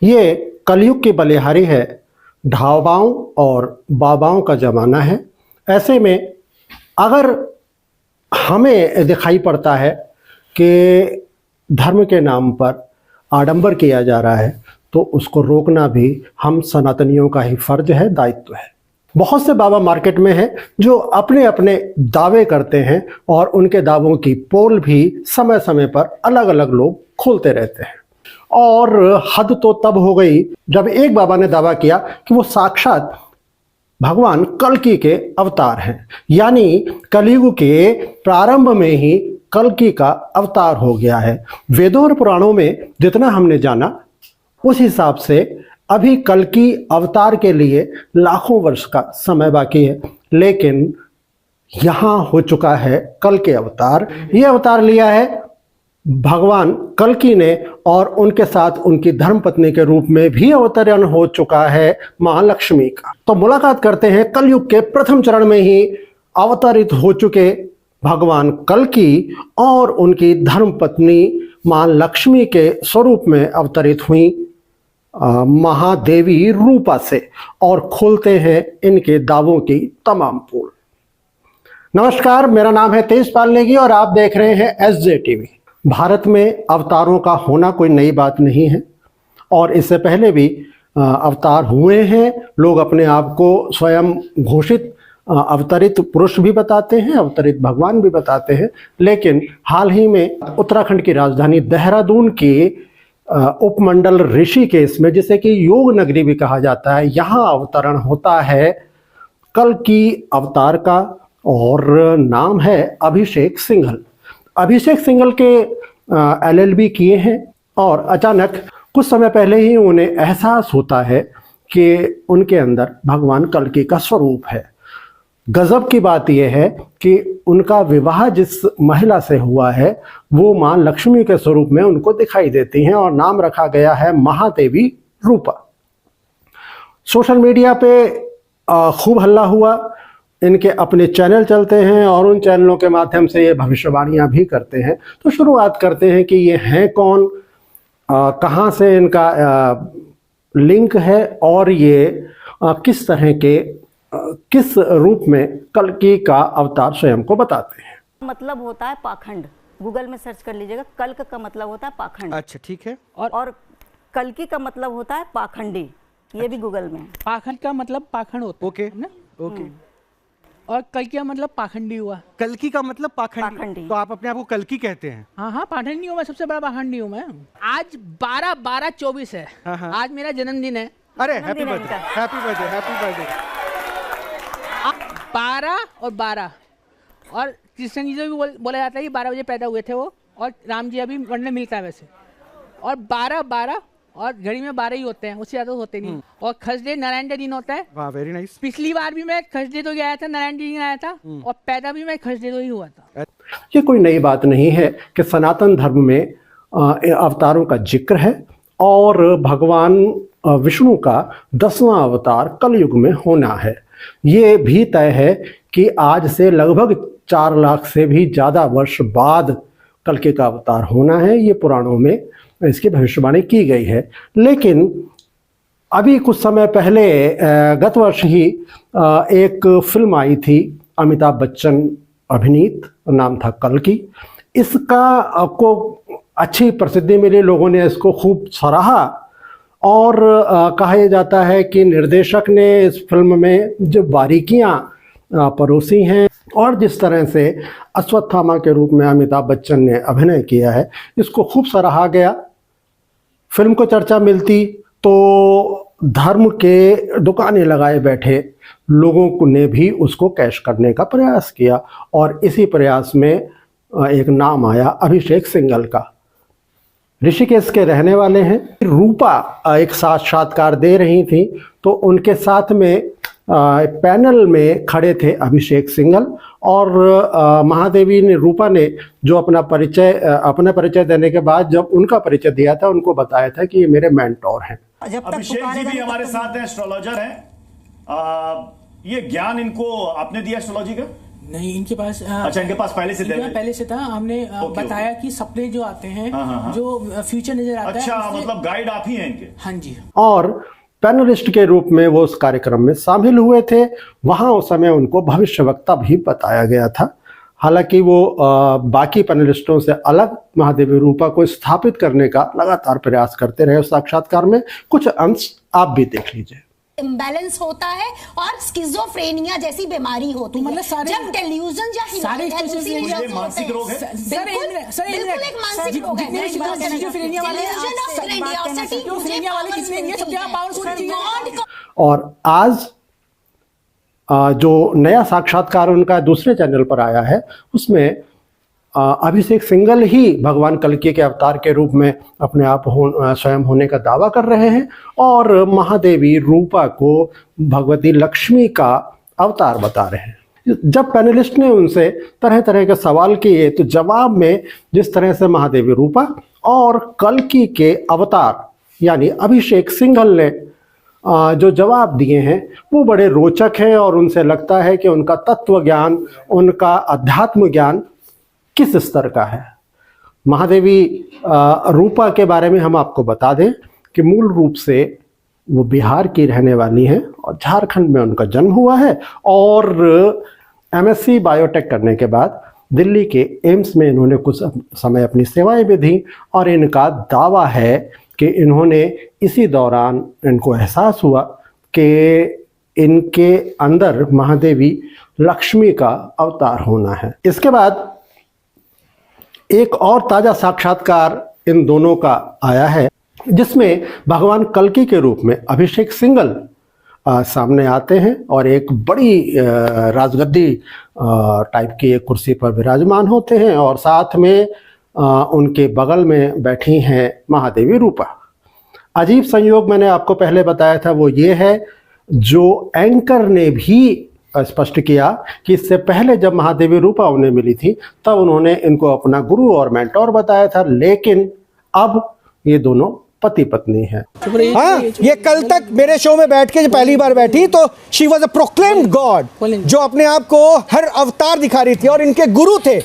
ये कलयुग की बलिहारी है। ढाबाओं और बाबाओं का ज़माना है। ऐसे में अगर हमें दिखाई पड़ता है कि धर्म के नाम पर आडंबर किया जा रहा है तो उसको रोकना भी हम सनातनियों का ही फर्ज है, दायित्व है। बहुत से बाबा मार्केट में हैं जो अपने अपने दावे करते हैं और उनके दावों की पोल भी समय समय पर अलग अलग लोग खोलते रहते हैं। और हद तो तब हो गई जब एक बाबा ने दावा किया कि वो साक्षात भगवान कल्कि के अवतार हैं, यानी कलयुग के प्रारंभ में ही कल्कि का अवतार हो गया है। वेदों और पुराणों में जितना हमने जाना उस हिसाब से अभी कल्कि अवतार के लिए लाखों वर्ष का समय बाकी है, लेकिन यहाँ हो चुका है कल के अवतार। ये अवतार लिया है भगवान कल्कि ने और उनके साथ उनकी धर्मपत्नी के रूप में भी अवतरण हो चुका है महालक्ष्मी का। तो मुलाकात करते हैं कलयुग के प्रथम चरण में ही अवतरित हो चुके भगवान कल्कि और उनकी धर्मपत्नी मां लक्ष्मी के स्वरूप में अवतरित हुई महादेवी रूपा से और खोलते हैं इनके दावों की तमाम पोल। नमस्कार, मेरा नाम है तेजपाल नेगी और आप देख रहे हैं SJ TV। भारत में अवतारों का होना कोई नई बात नहीं है और इससे पहले भी अवतार हुए हैं। लोग अपने आप को स्वयं घोषित अवतरित पुरुष भी बताते हैं, अवतरित भगवान भी बताते हैं। लेकिन हाल ही में उत्तराखंड की राजधानी देहरादून के उपमंडल ऋषिकेश में, जिसे कि योग नगरी भी कहा जाता है, यहाँ अवतरण होता है कल्कि अवतार का और नाम है अभिषेक सिंघल। अभिषेक सिंघल के LLB किए हैं और अचानक कुछ समय पहले ही उन्हें एहसास होता है कि उनके अंदर भगवान कल्कि का स्वरूप है। गजब की बात यह है कि उनका विवाह जिस महिला से हुआ है वो मां लक्ष्मी के स्वरूप में उनको दिखाई देती हैं और नाम रखा गया है महादेवी रूपा। सोशल मीडिया पे खूब हल्ला हुआ। इनके अपने चैनल चलते हैं और उन चैनलों के माध्यम से ये भविष्यवाणियां भी करते हैं। तो शुरुआत करते हैं कि ये हैं कौन, कहाँ से इनका लिंक है और ये किस तरह के किस रूप में कल्कि का अवतार स्वयं को बताते हैं। मतलब होता है पाखंड। गूगल में सर्च कर लीजिएगा। कल्क का मतलब होता है पाखंड। अच्छा, ठीक है। और कल्कि का मतलब होता है पाखंडी। ये भी गूगल में है। पाखंड का मतलब पाखंड होता है। ओके ना? ओके। और कल्कि का मतलब पाखंडी हुआ। कल्कि का मतलब पाखंडी। तो आप अपने आप को कल्कि कहते हैं? हाँ, पाखंडी हूँ मैं, सबसे बड़ा पाखंडी हूँ मैं। आज 12/12/24 है। हाँ। आज मेरा जन्मदिन है। अरे happy birthday, happy birthday, happy birthday. 12 और 12 और कृष्ण जी को भी बोला जाता है कि 12 बजे पैदा हुए थे वो, और राम जी अभी वर्णन मिलता है वैसे। और 12/12 और घड़ी में 12 ही होते हैं, उससे ज्यादा होते नहीं। और थर्सडे नारायण का दिन होता है। वाह, वेरी नाइस। पिछली बार भी मैं थर्सडे तो आया था, नारायण दिन आया था, और पैदा भी मैं थर्सडे तो ही हुआ था। ये कोई नई बात नहीं है कि सनातन धर्म में अवतारों का जिक्र है और भगवान विष्णु का 10वां अवतार कलयुग में होना है। ये भी तय है कि आज से लगभग 4 लाख से भी ज़्यादा वर्ष बाद कल्कि का अवतार होना है। ये पुराणों में इसकी भविष्यवाणी की गई है। लेकिन अभी कुछ समय पहले गत वर्ष ही एक फिल्म आई थी, अमिताभ बच्चन अभिनीत, नाम था कल्कि। इसका को अच्छी प्रसिद्धि मिली, लोगों ने इसको खूब सराहा और कहा यह जाता है कि निर्देशक ने इस फिल्म में जो बारीकियां परोसी हैं और जिस तरह से अश्वत्थामा के रूप में अमिताभ बच्चन ने अभिनय किया है, इसको खूब सराहा गया। फिल्म को चर्चा मिलती तो धर्म के दुकानें लगाए बैठे लोगों ने भी उसको कैश करने का प्रयास किया और इसी प्रयास में एक नाम आया अभिषेक सिंघल का। ऋषिकेश के रहने वाले हैं। रूपा एक साक्षात्कार दे रही थी तो उनके साथ में पैनल में खड़े थे अभिषेक सिंघल और महादेवी ने, रूपा ने जो अपना परिचय देने के बाद जब उनका परिचय दिया था, उनको बताया था कि ये मेरे मेंटोर हैं। अभिषेक जी भी हमारे साथ हैं, एस्ट्रोलॉजर हैं। ये ज्ञान इनको आपने दिया एस्ट्रोलॉजी का? नहीं, इनके पास अच्छा, इनके पास पहले से इनके पास पहले से था। हमने बताया कि सपने जो आते हैं, जो फ्यूचर नजर आता है। अच्छा, मतलब गाइड आप ही हैं इनके? हाँ जी। और पैनलिस्ट के रूप में वो उस कार्यक्रम में शामिल हुए थे। वहां उस समय उनको भविष्यवक्ता भी बताया गया था। हालांकि वो बाकी पैनलिस्टों से अलग महादेवी रूपा को स्थापित करने का लगातार प्रयास करते रहे। उस साक्षात्कार में कुछ अंश आप भी देख लीजिए। इम्बैलेंस होता है और स्किज़ोफ्रेनिया जैसी बीमारी होती है, मतलब जब डेल्यूजन या ये मानसिक रोग है। बिल्कुल एक मानसिक रोग है। और आज जो नया साक्षात्कार उनका दूसरे चैनल पर आया है, उसमें अभिषेक सिंघल ही भगवान कल्की के अवतार के रूप में अपने आप स्वयं होने का दावा कर रहे हैं और महादेवी रूपा को भगवती लक्ष्मी का अवतार बता रहे हैं। जब पैनलिस्ट ने उनसे तरह तरह के सवाल किए तो जवाब में जिस तरह से महादेवी रूपा और कल्की के अवतार यानी अभिषेक सिंघल ने जो जवाब दिए हैं वो बड़े रोचक हैं और उनसे लगता है कि उनका तत्व ज्ञान, उनका अध्यात्म ज्ञान किस स्तर का है। महादेवी रूपा के बारे में हम आपको बता दें कि मूल रूप से वो बिहार की रहने वाली हैं और झारखंड में उनका जन्म हुआ है और एमएससी बायोटेक करने के बाद दिल्ली के एम्स में इन्होंने कुछ समय अपनी सेवाएं भी दी और इनका दावा है कि इन्होंने इसी दौरान इनको एहसास हुआ कि इनके अंदर महादेवी लक्ष्मी का अवतार होना है। इसके बाद एक और ताज़ा साक्षात्कार इन दोनों का आया है जिसमें भगवान कल्की के रूप में अभिषेक सिंघल सामने आते हैं और एक बड़ी राजगद्दी टाइप की एक कुर्सी पर विराजमान होते हैं और साथ में उनके बगल में बैठी हैं महादेवी रूपा। अजीब संयोग मैंने आपको पहले बताया था वो ये है जो एंकर ने भी स्पष्ट किया कि इससे पहले जब महादेवी रूपा उन्हें मिली थी तब उन्होंने इनको अपना गुरु और मेंटोर बताया था, लेकिन अब ये दोनों पति पत्नी है। हाँ, ये कल तक मेरे शो में बैठ के जो पहली बार बैठी तो she was a proclaimed God जो अपने आप को हर अवतार दिखा रही थी और इनके गुरु थे।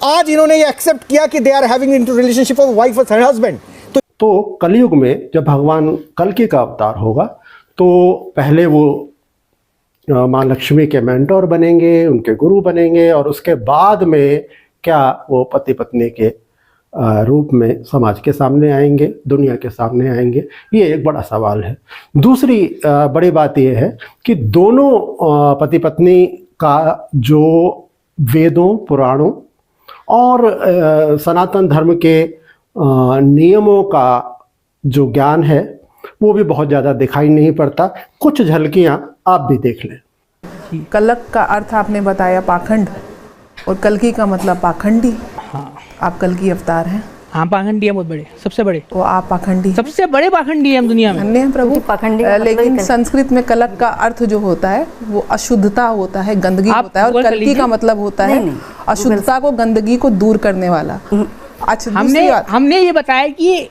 आज इन्होंने ये एक्सेप्ट किया कि they are having into relationship of wife और हस्बैंड। तो कलयुग में जब भगवान कल्की का अवतार होगा तो पहले वो माँ लक्ष्मी के मेंटोर बनेंगे, उनके गुरु बनेंगे और उसके बाद में क्या वो पति पत्नी के रूप में समाज के सामने आएंगे, दुनिया के सामने आएंगे, ये एक बड़ा सवाल है। दूसरी बड़ी बात यह है कि दोनों पति पत्नी का जो वेदों, पुराणों और सनातन धर्म के नियमों का जो ज्ञान है वो भी बहुत ज़्यादा दिखाई नहीं पड़ता। कुछ झलकियाँ आप भी देख लें। कलक का अर्थ आपने बताया पाखंड और कल्की का मतलब पाखंडी। हाँ, आप कल्की अवतार हैं। हाँ, पाखंडी है बहुत बड़े, सबसे बड़े। वो आप पाखंडी, सबसे बड़े पाखंडी है हम दुनिया में। धन्य है प्रभु। पाखंडी लेकिन संस्कृत में कलक का अर्थ जो होता है वो अशुद्धता होता है, गंदगी होता है और कल्की का मतलब होता है अशुद्धता को, गंदगी को दूर करने वाला। अच्छा, हमने ये बताया कि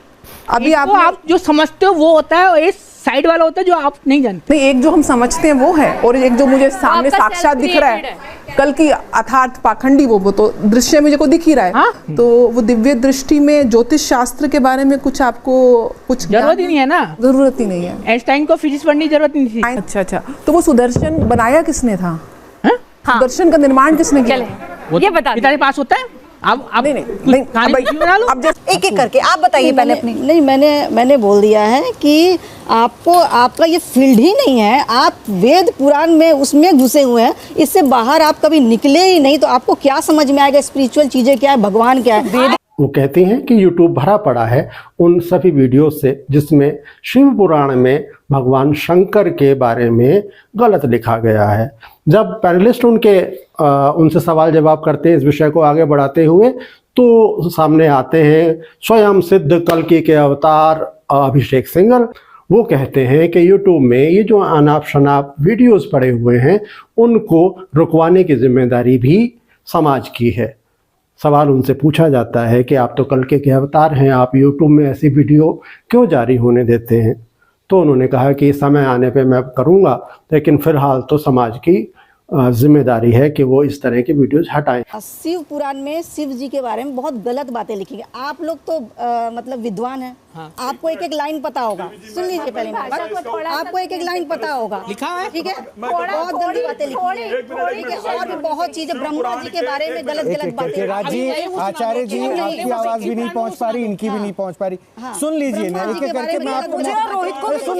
अभी आप जो समझते हो वो होता है और एक साइड वाला होता है जो आप नहीं जानते। नहीं, एक जो हम समझते हैं वो है और एक जो मुझे सामने साक्षात दिख रहा है कल की अर्थात पाखंडी, वो तो दृश्य मुझे को दिख ही रहा है। हाँ? तो वो दिव्य दृष्टि में ज्योतिष शास्त्र के बारे में कुछ आपको कुछ जरूरत ही नहीं है ना, जरूरत ही नहीं है। आइंस्टाइन को फिजिक्स पढ़ने की जरूरत नहीं थी। अच्छा, तो वो सुदर्शन बनाया किसने था? सुदर्शन का निर्माण किसने किया? ये बता पिता के पास होता है। अब नहीं, अब एक एक करके आप बताइए पहले अपनी। नहीं, मैंने बोल दिया है कि आपको आपका ये फील्ड ही नहीं है। आप वेद पुराण में उसमें घुसे हुए हैं, इससे बाहर आप कभी निकले ही नहीं, तो आपको क्या समझ में आएगा स्पिरिचुअल चीजें क्या है, भगवान क्या है। वो कहती हैं कि यूट्यूब भरा पड़ा है उन सभी वीडियो से जिसमें शिव पुराण में भगवान शंकर के बारे में गलत लिखा गया है। जब पैनलिस्ट उनसे सवाल जवाब करते हैं इस विषय को आगे बढ़ाते हुए तो सामने आते हैं स्वयं सिद्ध कल्की के अवतार अभिषेक सिंघल। वो कहते हैं कि यूट्यूब में ये जो अनाप शनाप वीडियोस पड़े हुए हैं उनको रुकवाने की जिम्मेदारी भी समाज की है। सवाल उनसे पूछा जाता है कि आप तो कल्की के अवतार हैं, आप यूट्यूब में ऐसी वीडियो क्यों जारी होने देते हैं? तो उन्होंने कहा कि समय आने पे मैं करूँगा, लेकिन फ़िलहाल तो समाज की जिम्मेदारी है कि वो इस तरह की वीडियोज हटाएं। शिव पुराण में शिव जी के बारे में बहुत गलत बातें लिखी गई। आप लोग तो मतलब विद्वान हैं, आपको एक एक लाइन पता होगा। सुन लीजिए पहले मेरी बात, आपको एक एक लाइन पता होगा, लिखा है, ठीक है? बहुत गंदी बातें लिखी हैं, ठीक है? और भी बहुत चीजें, ब्रह्मा जी के बारे में गलत गलत बातें। आचार्य जी, आपकी आवाज भी नहीं पहुंच पा रही, इनकी भी नहीं पहुंच पा रही। सुन लीजिए ना, एक एक करके मैं आपको सुन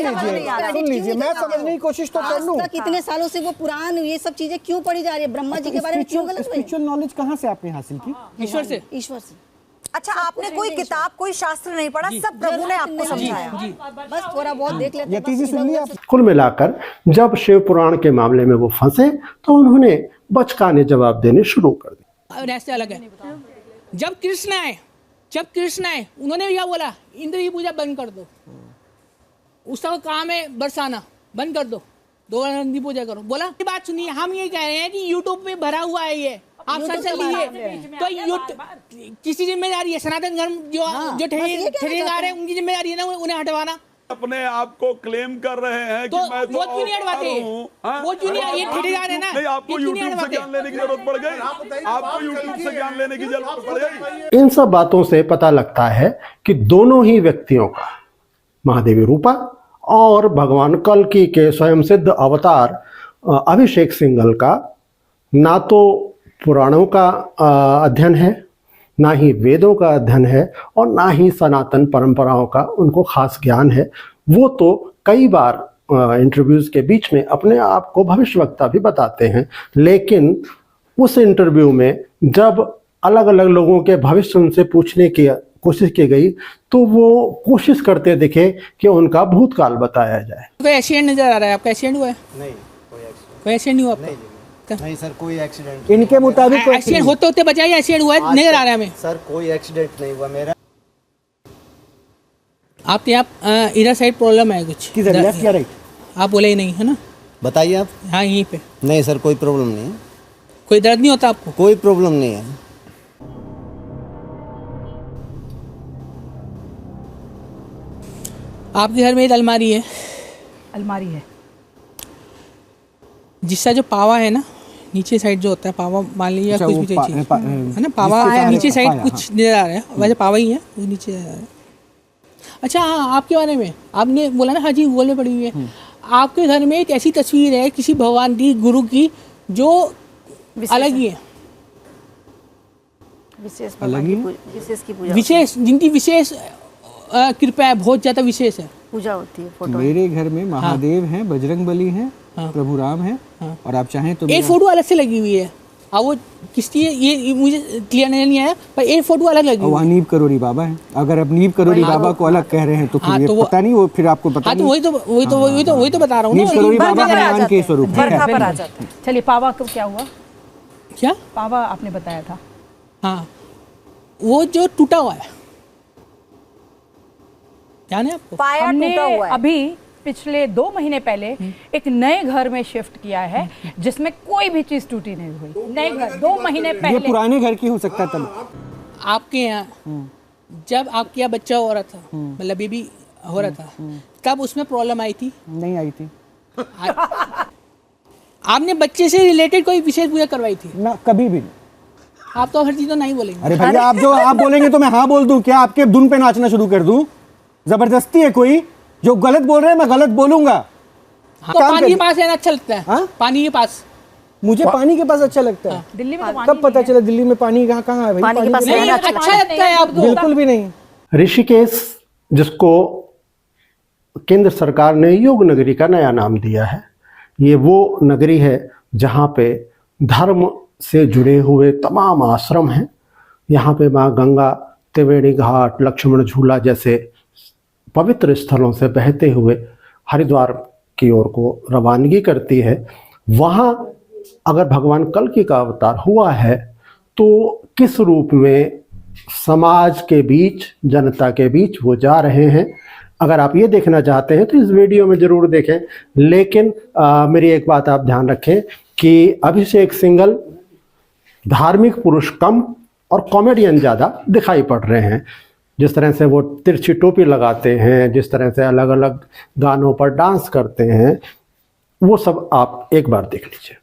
लीजिए, मैं समझने की कोशिश तो कर लूं। कितने सालों से वो पुराण ये सब चीजें क्यों पढ़ी जा रही है? ब्रह्मा जी के बारे में क्यों गलत? स्पिरिचुअल नॉलेज कहाँ से आपने हासिल की? ईश्वर से। ईश्वर से। अच्छा, आपने कोई किताब, कोई शास्त्र नहीं पढ़ा, सब प्रभु ने आपको समझाया? बस थोड़ा बहुत देख लेते हैं। कुल मिलाकर जब शिव पुराण के मामले में वो फंसे तो उन्होंने बचकाने जवाब देने शुरू कर दिए। ऐसे अलग है। जब कृष्ण आए उन्होंने क्या बोला? इंद्र की पूजा बंद कर दो, उसका काम है बरसाना, बंद कर दो, दो नंदी पूजा करो। बोला ये बात सुनिए, हम ये कह रहे हैं कि यूट्यूब पे भरा हुआ है ये, आप सर्च कर लीजिए। तो किसी जिम्मेदारी है सनातन धर्म जो ठेकेदार है, उनकी जिम्मेदारी है ना उन्हें हटवाना। अपने आप को क्लेम कर रहे हैं तो कि मैं वो क्यों नहीं हटवाते? वो क्यों नहीं? ये ठेकेदार है ना। नहीं, आपको यूट्यूब से ज्ञान लेने की जरूरत पड़ गई, आपको यूट्यूब से ज्ञान लेने की जरूरत पड़ गई। इन सब बातों से पता लगता है कि दोनों ही व्यक्तियों का, महादेवी रूपा और भगवान कल्कि के स्वयं सिद्ध अवतार अभिषेक सिंघल का, ना तो पुराणों का अध्ययन है, ना ही वेदों का अध्ययन है, और ना ही सनातन परंपराओं का उनको खास ज्ञान है। वो तो कई बार इंटरव्यूज के बीच में अपने आप को भविष्यवक्ता भी बताते हैं, लेकिन उस इंटरव्यू में जब अलग अलग लोगों के भविष्य उनसे पूछने की कोशिश की गई तो वो कोशिश करते दिखे कि उनका भूतकाल बताया जाए। कोई एक्सीडेंट नजर आ रहा है आपका? एक्सीडेंट हुआ है? नहीं, कोई एक्सीडेंट नहीं हुआ आपका? नहीं सर, कोई एक्सीडेंट इनके मुताबिक एक्सीडेंट होते होते बचाइए, एक्सीडेंट हुआ है नजर आ रहा है हमें। सर कोई एक्सीडेंट नहीं हुआ मेरा। आप यहाँ इधर साइड प्रॉब्लम है कुछ? किधर, लेफ्ट या राइट? आप बोले ही नहीं है ना, बताइए आप। हाँ यहीं पे। नहीं सर, कोई प्रॉब्लम नहीं है। कोई दर्द नहीं होता आपको? कोई प्रॉब्लम नहीं है। आपके घर में एक अलमारी है? अलमारी है जिसका जो पावा है ना, नीचे साइड जो होता है पावा, मान लीजिए कुछ भी चीज़ है ना, पावा नीचे साइड कुछ नजर आ रहा है, वैसे पावा ही है, वो नीचे आ रहा है। अच्छा हाँ, आपके बारे में आपने बोला ना, हाँ जी गूगल में पड़ी हुई है। आपके घर में एक ऐसी तस्वीर है किसी भगवान की, गुरु की, जो अलग ही है, विशेष, जिनकी विशेष कृपया है, बहुत ज्यादा विशेष है, पूजा होती है। फोटो मेरे घर में महादेव हैं, बजरंग बली हैं, प्रभु राम हैं, और आप चाहें तो एक फोटो अलग से लगी हुई है। अब वो किसकी है ये मुझे क्लियर नहीं आया, पर एक फोटो अलग लगी हुई है। नीब करोड़ी बाबा है। अगर आप नीब करोड़ी बाबा को अलग कह रहे हैं तो फिर ये पता नहीं, वो फिर आपको पता नहीं। वही तो बता रहा हूँ। नीब करोड़ी बाबा हनुमान के स्वरूप है। चलिए, पावा को क्या हुआ? क्या पावा आपने बताया था? हाँ, वो जो टूटा हुआ है, ध्यान है आपको? पाया टूटा हुआ है। अभी पिछले 2 महीने पहले एक नए घर में शिफ्ट किया है जिसमें कोई भी चीज टूटी नहीं हुई। नए घर 2 महीने पहले। ये पुराने घर की हो सकता है तब। आपके यहाँ जब आपके यहाँ बच्चा हो रहा था, मतलब बेबी हो रहा था, तब उसमें प्रॉब्लम आई थी? नहीं आई थी। आपने बच्चे से रिलेटेड कोई विशेष पूजा करवाई थी? ना, कभी भी नहीं। आप तो हर चीज तो नहीं बोलेंगे। अरे भैया, आप जो आप बोलेंगे तो मैं हाँ बोल दूं क्या? आपके धुन पे नाचना शुरू कर दूं? जबरदस्ती है कोई? जो गलत बोल रहे हैं मैं गलत बोलूंगा। तो पानी के पास रहना अच्छा लगता है? हाँ? पानी के पास? मुझे पानी के पास अच्छा लगता है। दिल्ली में तो कब पता चला दिल्ली में पानी कहाँ कहाँ है? पानी के पास रहना अच्छा लगता है आपको? बिल्कुल भी नहीं। ऋषिकेश, जिसको केंद्र सरकार ने योग नगरी का नया नाम दिया है, ये वो नगरी है जहाँ पे धर्म से जुड़े हुए तमाम आश्रम हैं। यहाँ पे माँ गंगा, त्रिवेणी घाट, लक्ष्मण झूला जैसे पवित्र स्थलों से बहते हुए हरिद्वार की ओर को रवानगी करती है। वहाँ अगर भगवान कल्कि का अवतार हुआ है तो किस रूप में समाज के बीच, जनता के बीच वो जा रहे हैं, अगर आप ये देखना चाहते हैं तो इस वीडियो में ज़रूर देखें। लेकिन मेरी एक बात आप ध्यान रखें कि अभिषेक सिंघल धार्मिक पुरुष कम और कॉमेडियन ज़्यादा दिखाई पड़ रहे हैं। जिस तरह से वो तिरछी टोपी लगाते हैं, जिस तरह से अलग अलग गानों पर डांस करते हैं, वो सब आप एक बार देख लीजिए।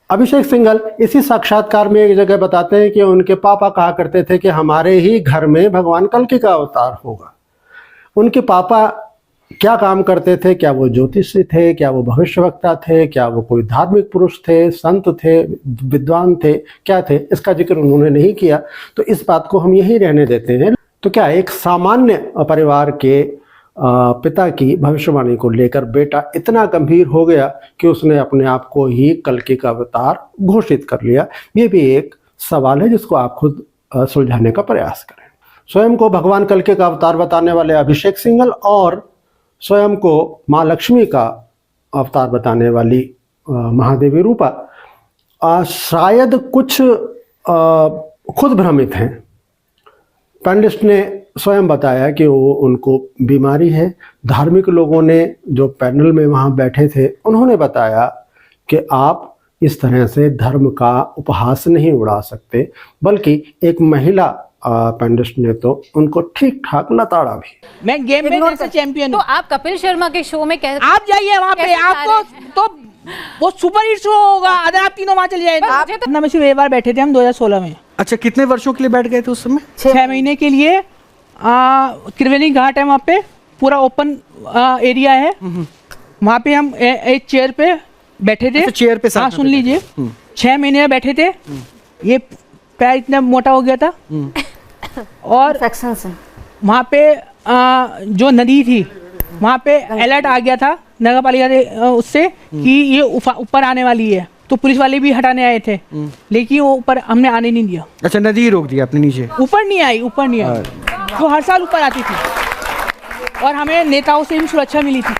अभिषेक सिंघल इसी साक्षात्कार में एक जगह बताते हैं कि उनके पापा कहा करते थे कि हमारे ही घर में भगवान कल्कि का अवतार होगा। उनके पापा क्या काम करते थे? क्या वो ज्योतिषी थे? क्या वो भविष्यवक्ता थे? क्या वो कोई धार्मिक पुरुष थे, संत थे, विद्वान थे, क्या थे? इसका जिक्र उन्होंने नहीं किया, तो इस बात को हम यही रहने देते हैं। तो क्या एक सामान्य परिवार के पिता की भविष्यवाणी को लेकर बेटा इतना गंभीर हो गया कि उसने अपने आप को ही कल्कि का अवतार घोषित कर लिया? ये भी एक सवाल है जिसको आप खुद सुलझाने का प्रयास करें। स्वयं को भगवान कल्कि का अवतार बताने वाले अभिषेक सिंघल और स्वयं को माँ लक्ष्मी का अवतार बताने वाली महादेवी रूपा शायद कुछ खुद भ्रमित हैं। पैनलिस्ट ने स्वयं बताया कि वो उनको बीमारी है। धार्मिक लोगों ने जो पैनल में वहाँ बैठे थे उन्होंने बताया कि आप इस तरह से धर्म का उपहास नहीं उड़ा सकते, बल्कि एक महिला पैनलिस्ट ने तो उनको ठीक ठाक लताड़ा भी। मैं गेम में जैसे चैंपियन तो आप कपिल शर्मा के शो में कैसे आप जाइए वहाँ पे, आपको तो वो सुपर हिट शो होगा अगर आप तीनों वहाँ चले जाए। ना में सिर्फ एक बार बैठे थे हम 2016 में। अच्छा, कितने वर्षों के लिए बैठ गए थे उस समय? 6 महीने के लिए। त्रिवेणी घाट है वहाँ पे, पूरा ओपन एरिया है। वहाँ पे हम एक चेयर पे बैठे थे। चेयर पे? हाँ, सुन लीजिए। 6 महीने बैठे थे। ये पैर इतना मोटा हो गया था और वहाँ पे जो नदी थी वहाँ पे अलर्ट आ गया था नगर पालिका उससे कि ये ऊपर आने वाली है, तो पुलिस वाले भी हटाने आए थे, लेकिन वो ऊपर हमने आने नहीं दिया। अच्छा, नदी रोक दिया आपने? नीचे ऊपर नहीं आई, ऊपर नहीं आई, जो हर साल ऊपर आती थी और हमें नेताओं से भी सुरक्षा मिली थी।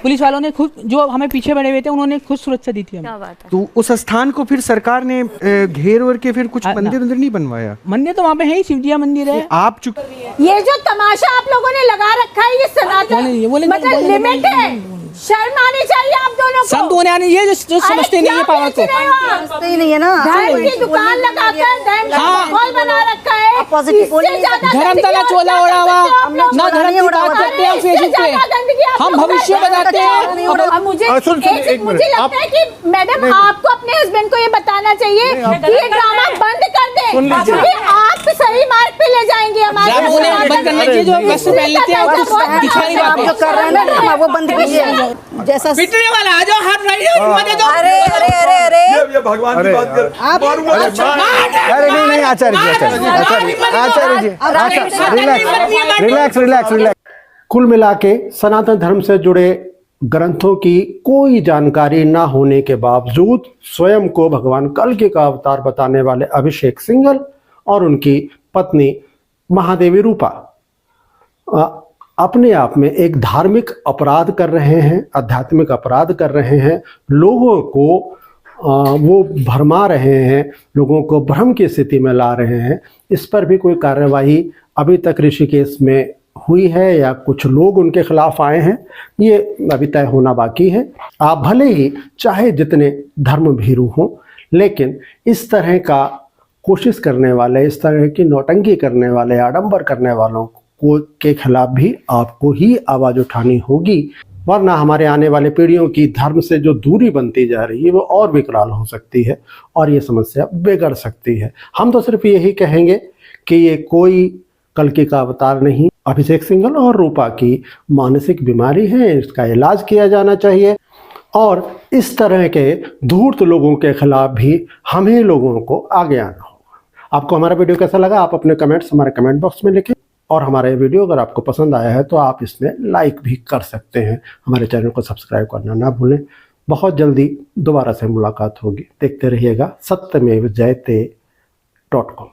पुलिस वालों ने खुद, जो हमें पीछे बैठे हुए थे, उन्होंने खुद सुरक्षा दी थी हमें। तो उस स्थान को फिर सरकार ने घेर वर के फिर कुछ मंदिर नहीं बनवाया? मंदिर तो वहाँ पे है ही, शिवजिया मंदिर है। आप ये जो तमाशा आप लोगों ने लगा रखा है, ये सनातन मतलब लिमिट है। शर्म आनी चाहिए आप दोनों को। संत होने आने ये जो समझते नहीं है पावर को, समझते ही नहीं है ना। धर्म की दुकान लगाकर धर्म का माहौल बना रखा है। धर्मतला चोला ओढ़ा हुआ ना, धर्म की बात करते हैं फेसबुक पे, हम भविष्य बताते हैं। मुझे लगता है कि मैडम आपको अपने हस्बैंड को ये बताना चाहिए कि ये ड्रामा बंद कर दें, क्योंकि आप सही मार्ग पे ले जाएंगे हमारे। बंद करना चाहिए, जो वैसे पहन लेते हैं दिखाई बात कर रहे हैं ना, वो बंद कीजिए। जैसा पिटने वाला आ जाओ, हाथ राइट दो। अरे अरे अरे अरे ये भगवान की बात कर। आप अरे नहीं आचार्य जी, रिलैक्स। कुल मिला के सनातन धर्म से जुड़े ग्रंथों की कोई जानकारी ना होने के बावजूद स्वयं को भगवान कल्कि का अवतार बताने वाले अभिषेक सिंघल और उनकी पत्नी महादेवी रूपा अपने आप में एक धार्मिक अपराध कर रहे हैं, आध्यात्मिक अपराध कर रहे हैं। लोगों को वो भरमा रहे हैं, लोगों को भ्रम की स्थिति में ला रहे हैं। इस पर भी कोई कार्रवाई अभी तक ऋषिकेश में हुई है या कुछ लोग उनके खिलाफ आए हैं, ये अभी तय होना बाकी है। आप भले ही चाहे जितने धर्म भीरू हों, लेकिन इस तरह का कोशिश करने वाले, इस तरह की नौटंकी करने वाले, आडंबर करने वालों को के खिलाफ भी आपको ही आवाज़ उठानी होगी, वरना हमारे आने वाले पीढ़ियों की धर्म से जो दूरी बनती जा रही है वो और विकराल हो सकती है और ये समस्या बिगड़ सकती है। हम तो सिर्फ यही कहेंगे कि ये कोई कल्कि का अवतार नहीं, अभिषेक सिंघल और रूपा की मानसिक बीमारी है, इसका इलाज किया जाना चाहिए और इस तरह के धूर्त लोगों के खिलाफ भी हमें लोगों को आगे आना होगा। आपको हमारा वीडियो कैसा लगा? आप अपने कमेंट्स हमारे कमेंट बॉक्स में लिखें और हमारा ये वीडियो अगर आपको पसंद आया है तो आप इसमें लाइक भी कर सकते हैं। हमारे चैनल को सब्सक्राइब करना ना भूलें। बहुत जल्दी दोबारा से मुलाकात होगी। देखते रहिएगा सत्यमेव जयते .com।